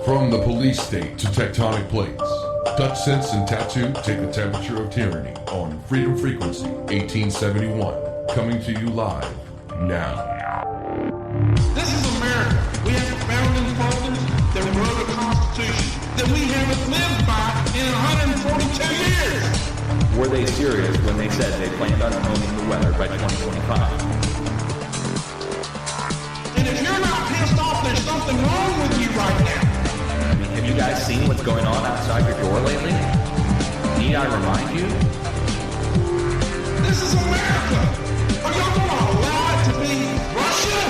From the police state to tectonic plates, Dutchsinse and Tattoo take the temperature of tyranny on Freedom Frequency 1871, coming to you live now. This is America. We have a founding fathers that wrote a constitution that we haven't lived by in 142 years. Were they serious when they said they planned on owning the weather by 2025? And if you're not pissed off, there's something wrong with you right now. Have you guys seen what's going on outside your door lately? Need I remind you? This is America. Are y'all going to allow it to be Russia?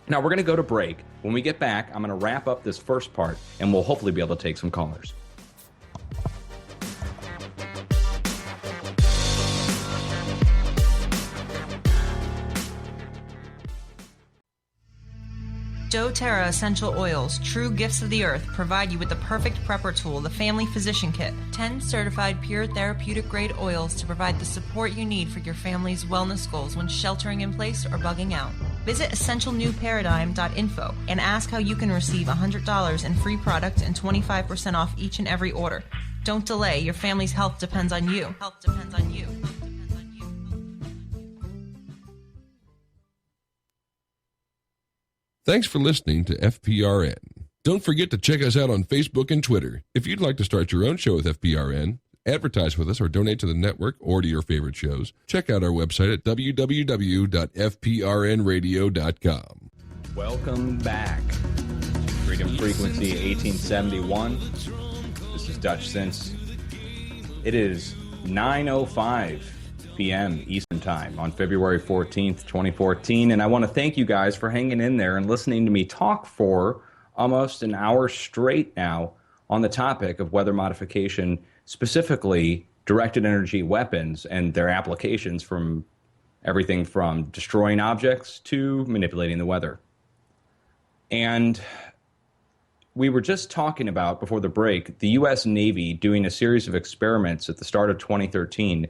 Now we're going to go to break. When we get back, I'm going to wrap up this first part, and we'll hopefully be able to take some callers. doTERRA Essential Oils, true gifts of the earth, provide you with the perfect prepper tool, the Family Physician Kit. 10 certified pure therapeutic grade oils to provide the support you need for your family's wellness goals when sheltering in place or bugging out. Visit essentialnewparadigm.info and ask how you can receive $100 in free product and 25% off each and every order. Don't delay. Your family's health depends on you. Health depends on you. Thanks for listening to FPRN. Don't forget to check us out on Facebook and Twitter. If you'd like to start your own show with FPRN, advertise with us, or donate to the network or to your favorite shows, check out our website at www.fprnradio.com. Welcome back. Freedom Frequency 1871. This is Dutchsinse. It is 9:05 p.m. Eastern Time on February 14th, 2014, and I want to thank you guys for hanging in there and listening to me talk for almost an hour straight now on the topic of weather modification, specifically directed energy weapons and their applications, from everything from destroying objects to manipulating the weather. And we were just talking about, before the break, the U.S. Navy doing a series of experiments at the start of 2013.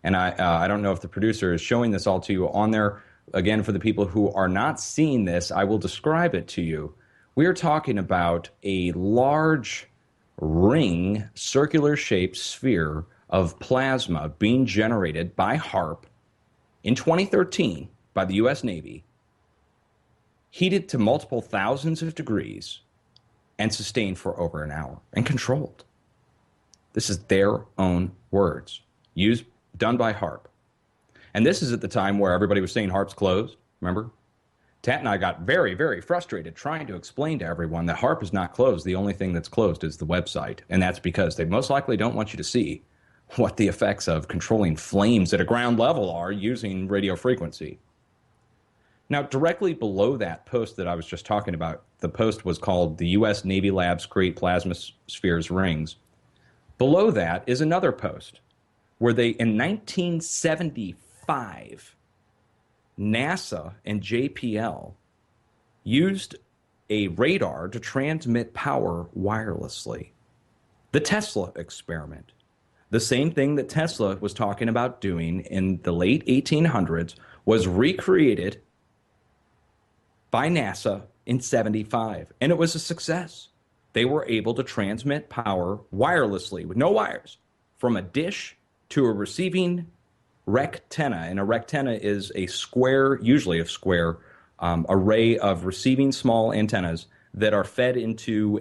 And I don't know if the producer is showing this all to you on there. Again, for the people who are not seeing this, I will describe it to you. We are talking about a large ring, circular-shaped sphere of plasma being generated by HAARP in 2013 by the U.S. Navy, heated to multiple thousands of degrees and sustained for over an hour and controlled. This is their own words, done by HAARP. And this is at the time where everybody was saying HAARP's closed, remember? Tat and I got very, very frustrated trying to explain to everyone that HAARP is not closed. The only thing that's closed is the website. And that's because they most likely don't want you to see what the effects of controlling flames at a ground level are using radio frequency. Now, directly below that post that I was just talking about, the post was called "The U.S. Navy Labs Create Plasma Spheres Rings." Below that is another post where they, in 1975, NASA and JPL used a radar to transmit power wirelessly. The Tesla experiment. The same thing that Tesla was talking about doing in the late 1800s was recreated by NASA in 75, and it was a success. They were able to transmit power wirelessly with no wires from a dish to a receiving rectenna. And a rectenna is a square, usually a square, array of receiving small antennas that are fed into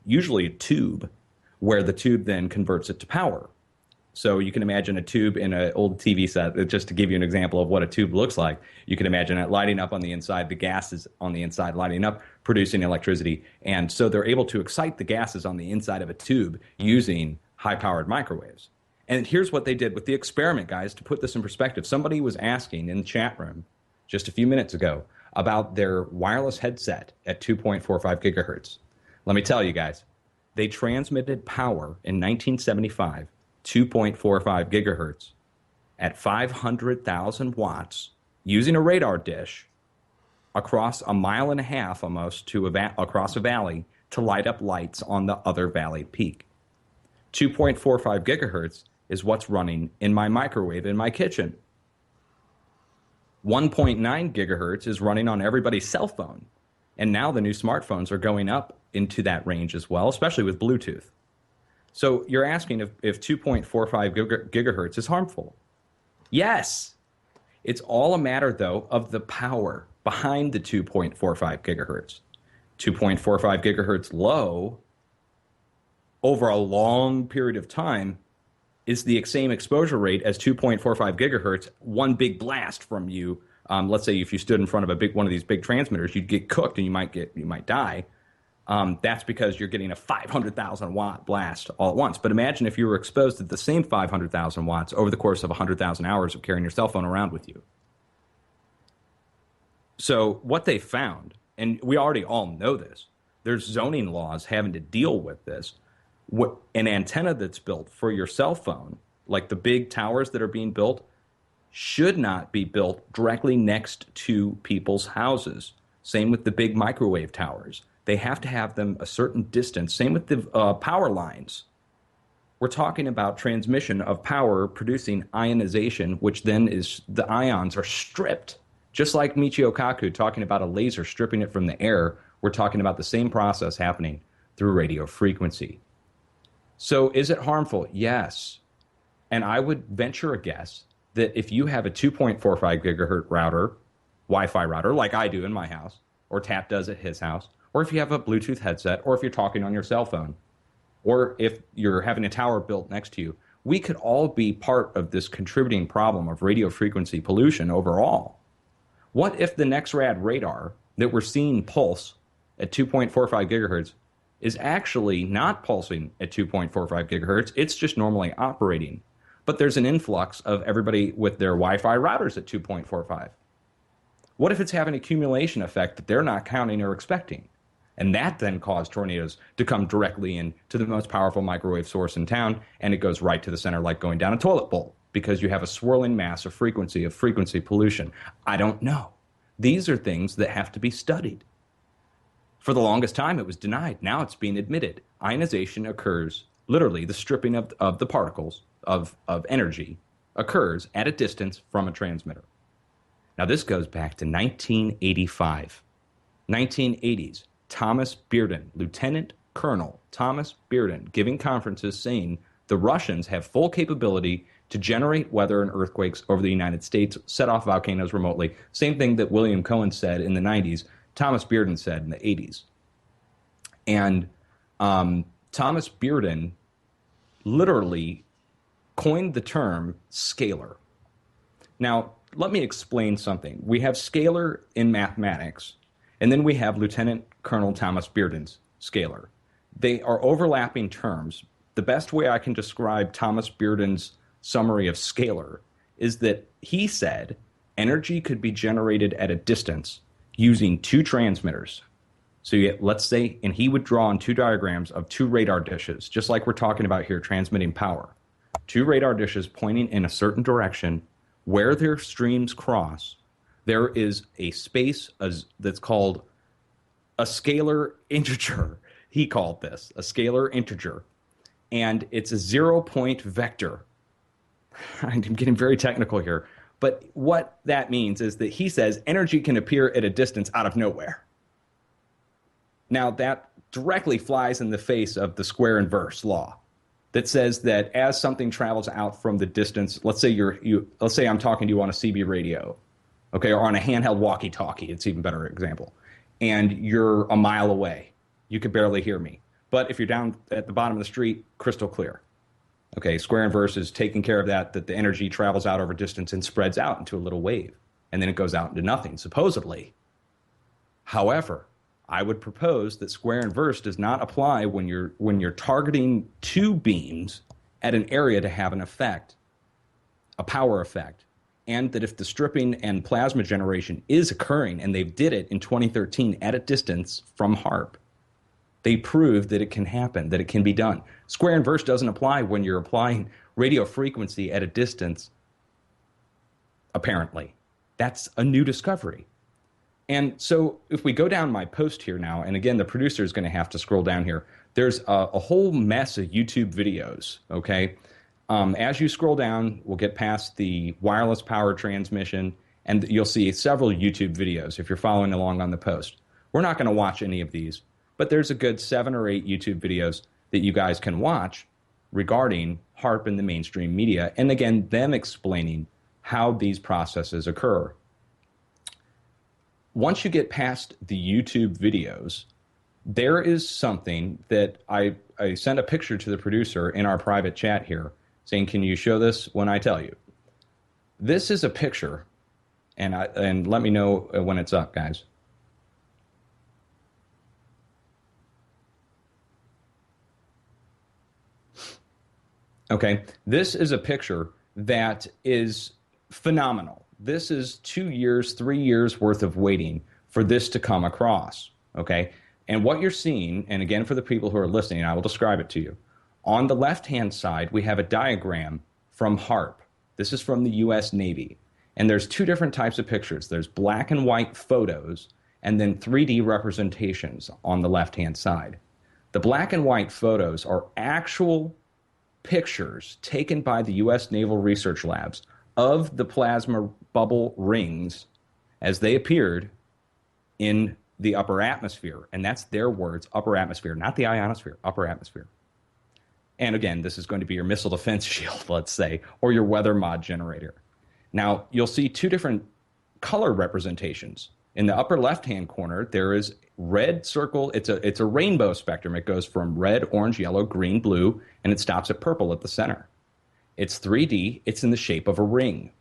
usually a tube, where the tube then converts it to power. So you can imagine a tube in an old TV set, just to give you an example of what a tube looks like. You can imagine it lighting up on the inside, the gases on the inside lighting up, producing electricity. And so they're able to excite the gases on the inside of a tube using high-powered microwaves. And here's what they did with the experiment, guys, to put this in perspective. Somebody was asking in the chat room just a few minutes ago about their wireless headset at 2.45 gigahertz. Let me tell you guys, they transmitted power in 1975, 2.45 gigahertz, at 500,000 watts using a radar dish across a mile and a half almost across a valley to light up lights on the other valley peak. 2.45 gigahertz is what's running in my microwave in my kitchen. 1.9 gigahertz is running on everybody's cell phone. And now the new smartphones are going up into that range as well, especially with Bluetooth. So you're asking if 2.45 gigahertz is harmful. Yes. It's all a matter, though, of the power behind the 2.45 gigahertz. 2.45 gigahertz low over a long period of time is the same exposure rate as 2.45 gigahertz, one big blast from you. Let's say if you stood in front of one of these big transmitters, you'd get cooked and you might die. That's because you're getting a 500,000 watt blast all at once. But imagine if you were exposed to the same 500,000 watts over the course of 100,000 hours of carrying your cell phone around with you. So what they found, and we already all know this, there's zoning laws having to deal with this. An antenna that's built for your cell phone, like the big towers that are being built, should not be built directly next to people's houses. Same with the big microwave towers. They have to have them a certain distance. Same with the power lines. We're talking about transmission of power producing ionization, which then is the ions are stripped. Just like Michio Kaku talking about a laser stripping it from the air, we're talking about the same process happening through radio frequency. So is it harmful? Yes. And I would venture a guess that if you have a 2.45 gigahertz router, Wi-Fi router, like I do in my house, or Tap does at his house, or if you have a Bluetooth headset, or if you're talking on your cell phone, or if you're having a tower built next to you, we could all be part of this contributing problem of radio frequency pollution overall. What if the NEXRAD radar that we're seeing pulse at 2.45 gigahertz is actually not pulsing at 2.45 gigahertz, it's just normally operating. But there's an influx of everybody with their Wi-Fi routers at 2.45. What if it's having an accumulation effect that they're not counting or expecting? And that then caused tornadoes to come directly in to the most powerful microwave source in town, and it goes right to the center like going down a toilet bowl, because you have a swirling mass of frequency pollution. I don't know. These are things that have to be studied. For the longest time, it was denied. Now it's being admitted. Ionization occurs, literally the stripping of the particles of energy occurs at a distance from a transmitter. Now this goes back to 1985. 1980s, Thomas Bearden, Lieutenant Colonel Thomas Bearden, giving conferences saying the Russians have full capability to generate weather and earthquakes over the United States, set off volcanoes remotely. Same thing that William Cohen said in the 90s, Thomas Bearden said in the 80s. And Thomas Bearden literally coined the term scalar. Now, let me explain something. We have scalar in mathematics, and then we have Lieutenant Colonel Thomas Bearden's scalar. They are overlapping terms. The best way I can describe Thomas Bearden's summary of scalar is that he said energy could be generated at a distance using two transmitters. So let's say, and he would draw on two diagrams of two radar dishes, just like we're talking about here, transmitting power. Two radar dishes pointing in a certain direction. Where their streams cross, there is a space that's called a scalar integer. He called this a scalar integer. And it's a 0-point vector. I'm getting very technical here. But what that means is that he says energy can appear at a distance out of nowhere. Now, that directly flies in the face of the square inverse law that says that as something travels out from the distance, let's say let's say I'm talking to you on a CB radio, okay, or on a handheld walkie-talkie, it's an even better example, and you're a mile away. You could barely hear me. But if you're down at the bottom of the street, crystal clear. Okay, square inverse is taking care of that the energy travels out over distance and spreads out into a little wave, and then it goes out into nothing, supposedly. However, I would propose that square inverse does not apply when you're targeting two beams at an area to have an effect, a power effect, and that if the stripping and plasma generation is occurring, and they did it in 2013 at a distance from HAARP, they proved that it can happen, that it can be done. Square inverse doesn't apply when you're applying radio frequency at a distance, apparently. That's a new discovery. And so if we go down my post here now, and again, the producer is going to have to scroll down here, there's a whole mess of YouTube videos, okay? As you scroll down, we'll get past the wireless power transmission, And you'll see several YouTube videos if you're following along on the post. We're not going to watch any of these, but there's a good 7 or 8 YouTube videos that you guys can watch regarding HAARP in the mainstream media. And again, them explaining how these processes occur. Once you get past the YouTube videos, there is something that I sent a picture to the producer in our private chat here saying, can you show this when I tell you? This is a picture, and let me know when it's up, guys. Okay, this is a picture that is phenomenal. This is 2 years, 3 years worth of waiting for this to come across, okay? And what you're seeing, and again, for the people who are listening, I will describe it to you. On the left-hand side, we have a diagram from HAARP. This is from the U.S. Navy. And there's 2 different types of pictures. There's black and white photos, and then 3D representations on the left-hand side. The black and white photos are actual pictures taken by the U.S. Naval Research Labs of the plasma bubble rings as they appeared in the upper atmosphere. And that's their words, upper atmosphere, not the ionosphere, upper atmosphere. And again, this is going to be your missile defense shield, let's say, or your weather mod generator. Now, you'll see 2 different color representations. In the upper left-hand corner, there is red circle. It's a rainbow spectrum. It goes from red, orange, yellow, green, blue, and it stops at purple at the center. It's 3D. It's in the shape of a ring.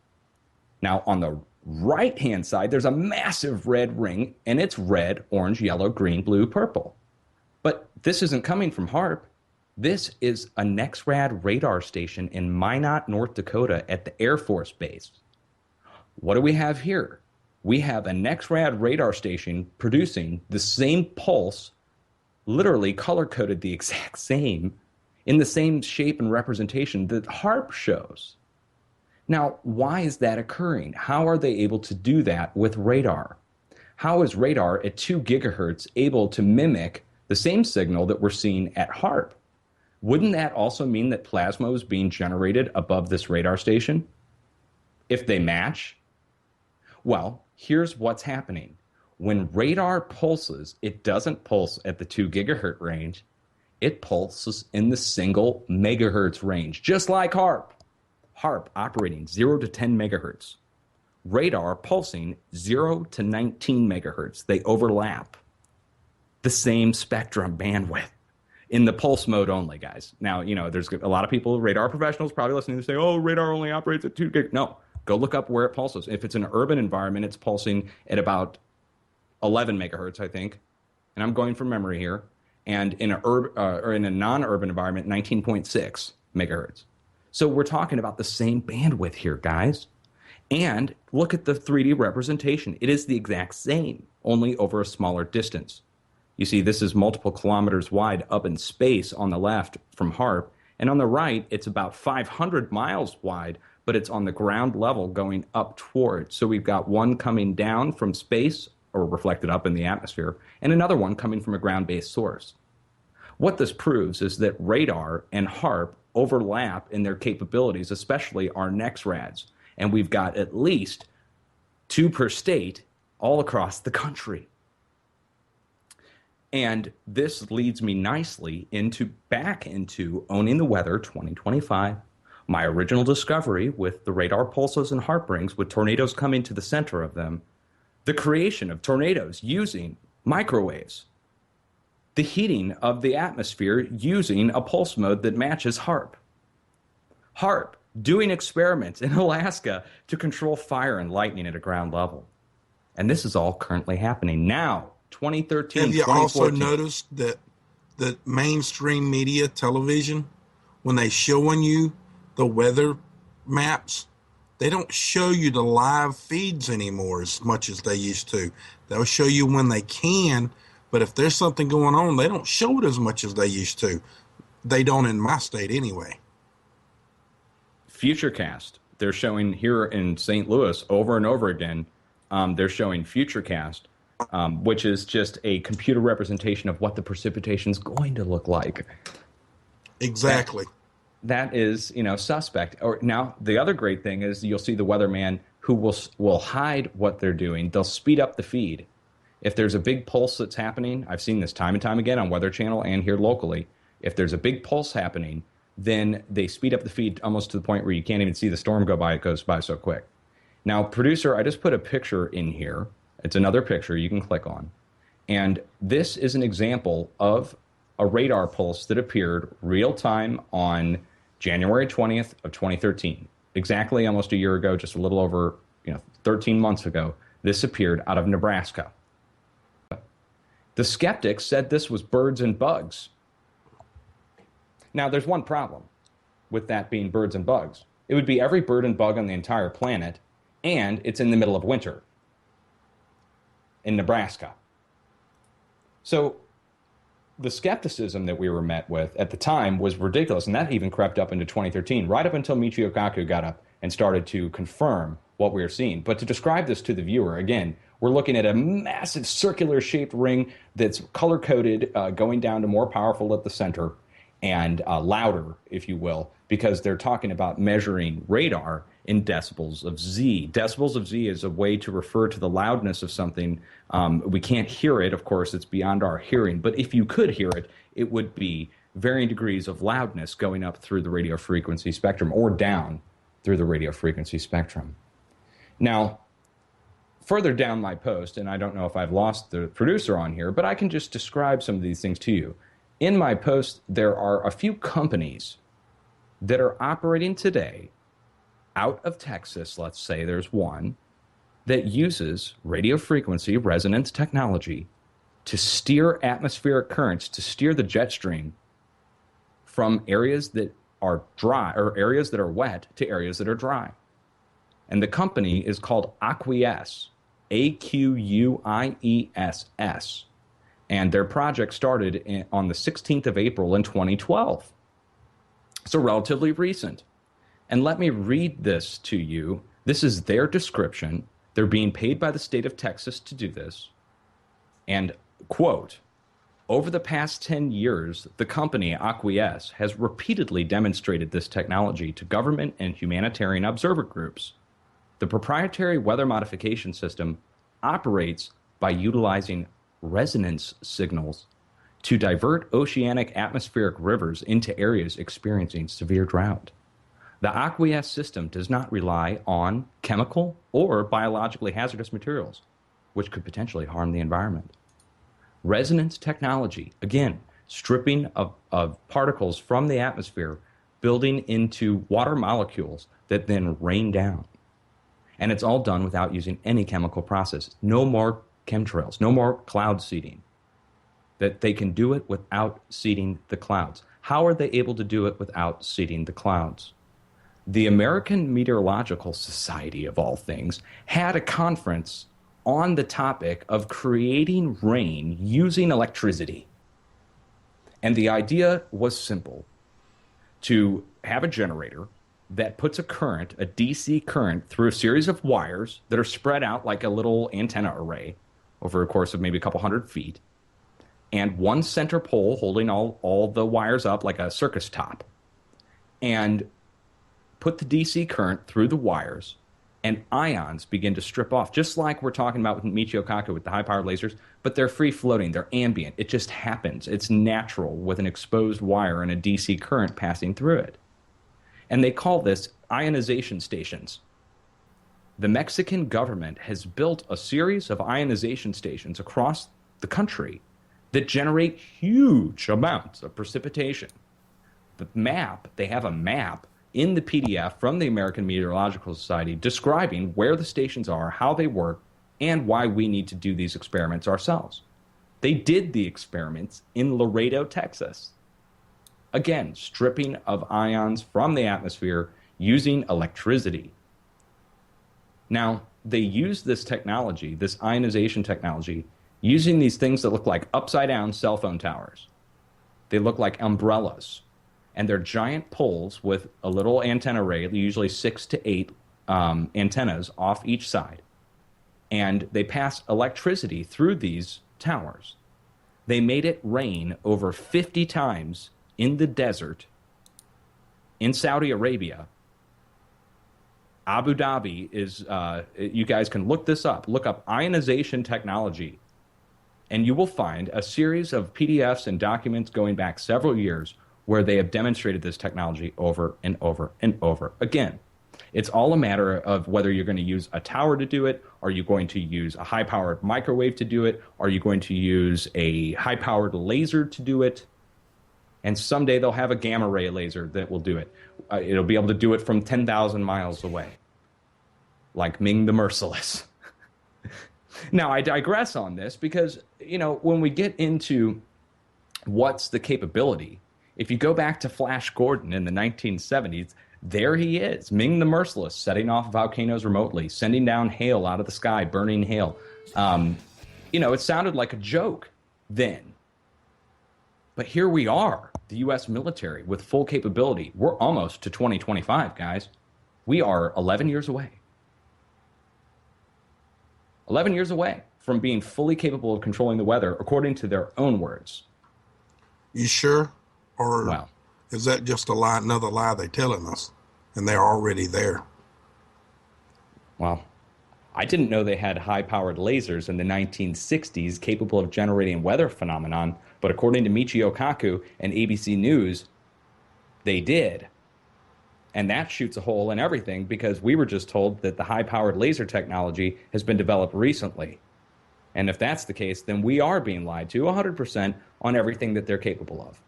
Now, on the right-hand side, there's a massive red ring, and it's red, orange, yellow, green, blue, purple. But this isn't coming from HAARP. This is a NEXRAD radar station in Minot, North Dakota at the Air Force Base. What do we have here? We have a NEXRAD radar station producing the same pulse, literally color-coded the exact same, in the same shape and representation that HAARP shows. Now, why is that occurring? How are they able to do that with radar? How is radar at 2 gigahertz able to mimic the same signal that we're seeing at HAARP? Wouldn't that also mean that plasma is being generated above this radar station? If they match? Well, here's what's happening. When radar pulses, it doesn't pulse at the 2 gigahertz range. It pulses in the single megahertz range, just like HAARP. HAARP operating 0 to 10 megahertz. Radar pulsing 0 to 19 megahertz. They overlap the same spectrum bandwidth in the pulse mode only, guys. Now, there's a lot of people, radar professionals, probably listening to say, oh, radar only operates at 2 gigahertz. No, go look up where it pulses. If it's an urban environment, it's pulsing at about 11 megahertz, I think. And I'm going from memory here. And in a non-urban environment, 19.6 megahertz. So we're talking about the same bandwidth here, guys. And look at the 3D representation. It is the exact same, only over a smaller distance. You see, this is multiple kilometers wide up in space on the left from HAARP. And on the right, it's about 500 miles wide, but it's on the ground level going up towards. So we've got one coming down from space or reflected up in the atmosphere, and another one coming from a ground-based source. What this proves is that radar and HAARP overlap in their capabilities, especially our NEXRADs. And we've got at least 2 per state all across the country. And this leads me nicely back into Owning the Weather 2025, my original discovery with the radar pulses and HAARP rings with tornadoes coming to the center of them, the creation of tornadoes using microwaves, the heating of the atmosphere using a pulse mode that matches HAARP. HAARP doing experiments in Alaska to control fire and lightning at a ground level. And this is all currently happening now, 2013, Have you 2014. also noticed that mainstream media, television, when they showing you the weather maps, they don't show you the live feeds anymore as much as they used to. They'll show you when they can, but if there's something going on, they don't show it as much as they used to. They don't in my state anyway. Futurecast. They're showing here in St. Louis over and over again. They're showing Futurecast, which is just a computer representation of what the precipitation is going to look like. Exactly. That is, suspect. Or now the other great thing is you'll see the weatherman who will hide what they're doing. They'll speed up the feed. If there's a big pulse that's happening, I've seen this time and time again on Weather Channel and here locally. If there's a big pulse happening, then they speed up the feed almost to the point where you can't even see the storm go by. It goes by so quick. Now, producer, I just put a picture in here. It's another picture you can click on. And this is an example of a radar pulse that appeared real time on January 20th of 2013. Exactly almost a year ago, just a little over 13 months ago, this appeared out of Nebraska. The skeptics said this was birds and bugs. Now, there's one problem with that being birds and bugs. It would be every bird and bug on the entire planet, and it's in the middle of winter in Nebraska. So the skepticism that we were met with at the time was ridiculous, and that even crept up into 2013, right up until Michio Kaku got up and started to confirm what we were seeing. But to describe this to the viewer, again, we're looking at a massive circular-shaped ring that's color-coded, going down to more powerful at the center and louder, if you will, because they're talking about measuring radar in decibels of Z. Decibels of Z is a way to refer to the loudness of something. We can't hear it, of course, it's beyond our hearing, but if you could hear it, it would be varying degrees of loudness going up through the radio frequency spectrum or down through the radio frequency spectrum. Now, further down my post, and I don't know if I've lost the producer on here, but I can just describe some of these things to you. In my post, there are a few companies that are operating today out of Texas. Let's say there's one that uses radio frequency resonance technology to steer atmospheric currents, to steer the jet stream from areas that are dry or areas that are wet to areas that are dry. And the company is called Aquiess, Aquiess. And their project started on the 16th of April in 2012. So relatively recent. And let me read this to you. This is their description. They're being paid by the state of Texas to do this. And, quote, over the past 10 years, the company Aquiess has repeatedly demonstrated this technology to government and humanitarian observer groups. The proprietary weather modification system operates by utilizing resonance signals to divert oceanic atmospheric rivers into areas experiencing severe drought. The Aquiess system does not rely on chemical or biologically hazardous materials, which could potentially harm the environment. Resonance technology, again, stripping of particles from the atmosphere, building into water molecules that then rain down. And it's all done without using any chemical process. No more chemtrails, no more cloud seeding. That they can do it without seeding the clouds. How are they able to do it without seeding the clouds? The American Meteorological Society, of all things, had a conference on the topic of creating rain using electricity. And the idea was simple: to have a generator that puts a current, a DC current, through a series of wires that are spread out like a little antenna array over a course of maybe a couple hundred feet, and one center pole holding all the wires up like a circus top, and put the DC current through the wires, and ions begin to strip off, just like we're talking about with Michio Kaku with the high-powered lasers, but they're free-floating, they're ambient. It just happens. It's natural with an exposed wire and a DC current passing through it. And they call this ionization stations. The Mexican government has built a series of ionization stations across the country that generate huge amounts of precipitation. They have a map in the PDF from the American Meteorological Society describing where the stations are, how they work, and why we need to do these experiments ourselves. They did the experiments in Laredo, Texas. Again, stripping of ions from the atmosphere using electricity. Now, they use this technology, this ionization technology, using these things that look like upside-down cell phone towers. They look like umbrellas. And they're giant poles with a little antenna array, usually 6 to 8 antennas off each side. And they pass electricity through these towers. They made it rain over 50 times in the desert in Saudi Arabia Abu Dhabi is, you guys can look this up. Look up ionization technology, and you will find a series of PDFs and documents going back several years where they have demonstrated this technology over and over and over again. It's all a matter of whether you're going to use a tower to do it. Are you going to use a high-powered microwave to do it? Are you going to use a high-powered laser to do it? And someday they'll have a gamma ray laser that will do it. It'll be able to do it from 10,000 miles away, like Ming the Merciless. Now, I digress on this because, you know, when we get into what's the capability, if you go back to Flash Gordon in the 1970s, there he is, Ming the Merciless, setting off volcanoes remotely, sending down hail out of the sky, burning hail. You know, it sounded like a joke then. But here we are, the U.S. military with full capability. We're almost to 2025, guys. We are 11 years away. 11 years away from being fully capable of controlling the weather, according to their own words. You sure? Or Well, is that just a lie, another lie they're telling us, and they're already there? well, I didn't know they had high-powered lasers in the 1960s capable of generating weather phenomenon, but according to Michio Kaku and ABC News, they did. And that shoots a hole in everything because we were just told that the high-powered laser technology has been developed recently. And if that's the case, then we are being lied to 100% on everything that they're capable of.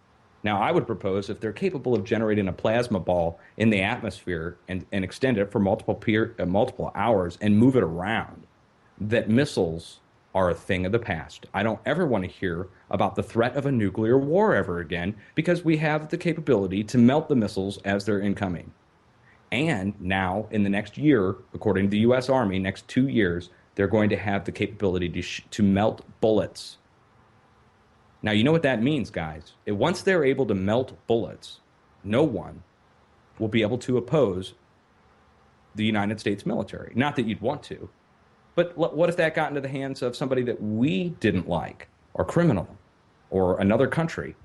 Now, I would propose if they're capable of generating a plasma ball in the atmosphere and extend it for multiple hours and move it around, that missiles are a thing of the past. I don't ever want to hear about the threat of a nuclear war ever again because we have the capability to melt the missiles as they're incoming. And now, in the next year, according to the U.S. Army, next 2 years, they're going to have the capability to melt bullets. Now, you know what that means, guys. Once they're able to melt bullets, no one will be able to oppose the United States military. Not that you'd want to, but what if that got into the hands of somebody that we didn't like, or criminal, or another country?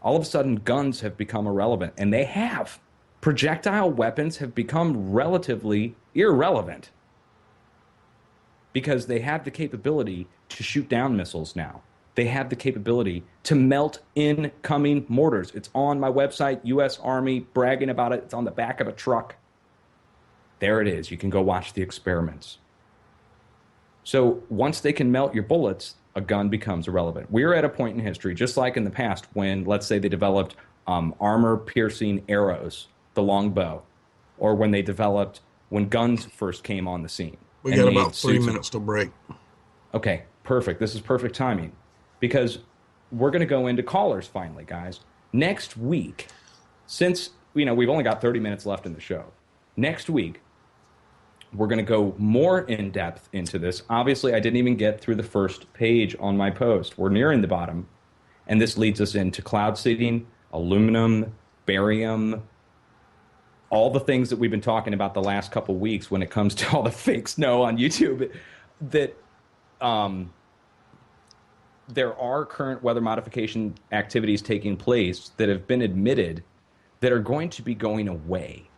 All of a sudden, guns have become irrelevant, and they have. Projectile weapons have become relatively irrelevant because they have the capability to shoot down missiles now. They have the capability to melt incoming mortars. It's on my website, U.S. Army, bragging about it. It's on the back of a truck. There it is. You can go watch the experiments. So once they can melt your bullets, a gun becomes irrelevant. We're at a point in history, just like in the past, when, let's say, they developed armor-piercing arrows, the longbow, or when guns first came on the scene. We got about 3 minutes to break. Okay, perfect. This is perfect timing because we're going to go into callers finally, guys. Next week, since we've only got 30 minutes left in the show, next week, we're going to go more in depth into this. Obviously, I didn't even get through the first page on my post. We're nearing the bottom, and this leads us into cloud seeding, aluminum, barium, all the things that we've been talking about the last couple weeks when it comes to all the fake snow on YouTube, that there are current weather modification activities taking place that have been admitted that are going to be going away,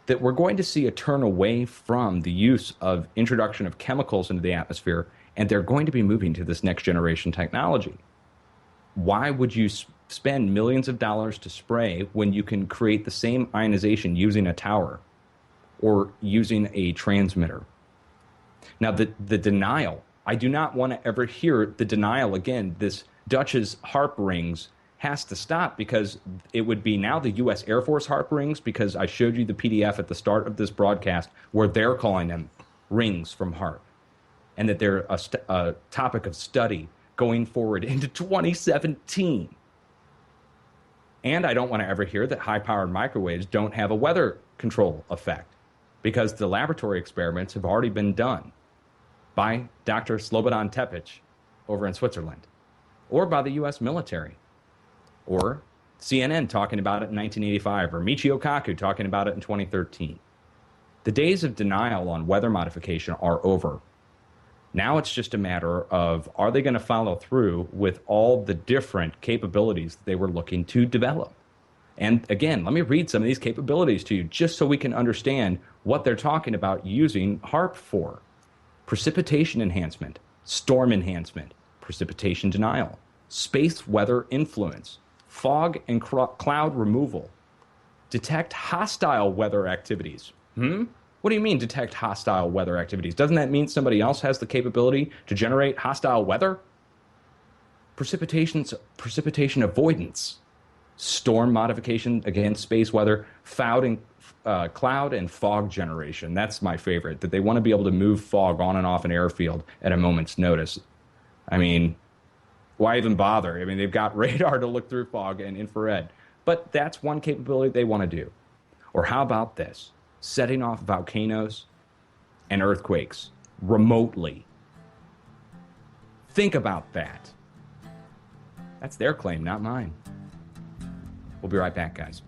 that we're going to see a turn away from the use of introduction of chemicals into the atmosphere, and they're going to be moving to this next generation technology. Why would you spend millions of dollars to spray when you can create the same ionization using a tower or using a transmitter? Now, the denial, I do not want to ever hear the denial again. This Dutch's HAARP rings has to stop because it would be now the U.S. Air Force HAARP rings, because I showed you the PDF at the start of this broadcast where they're calling them rings from HAARP, and that they're a topic of study going forward into 2017. And I don't want to ever hear that high-powered microwaves don't have a weather control effect, because the laboratory experiments have already been done by Dr. Slobodan Tepic over in Switzerland, or by the U.S. military, or CNN talking about it in 1985, or Michio Kaku talking about it in 2013. The days of denial on weather modification are over. Now it's just a matter of, are they going to follow through with all the different capabilities they were looking to develop? And again, let me read some of these capabilities to you just so we can understand what they're talking about using HAARP for. Precipitation enhancement, storm enhancement, precipitation denial, space weather influence, fog and cloud removal, detect hostile weather activities. What do you mean detect hostile weather activities? Doesn't that mean somebody else has the capability to generate hostile weather? Precipitation avoidance, storm modification, again, space weather, cloud and fog generation. That's my favorite, that they want to be able to move fog on and off an airfield at a moment's notice. I mean, why even bother? I mean, they've got radar to look through fog and infrared, but that's one capability they want to do. Or how about this? Setting off volcanoes and earthquakes remotely. Think about that. That's their claim, not mine. We'll be right back, guys.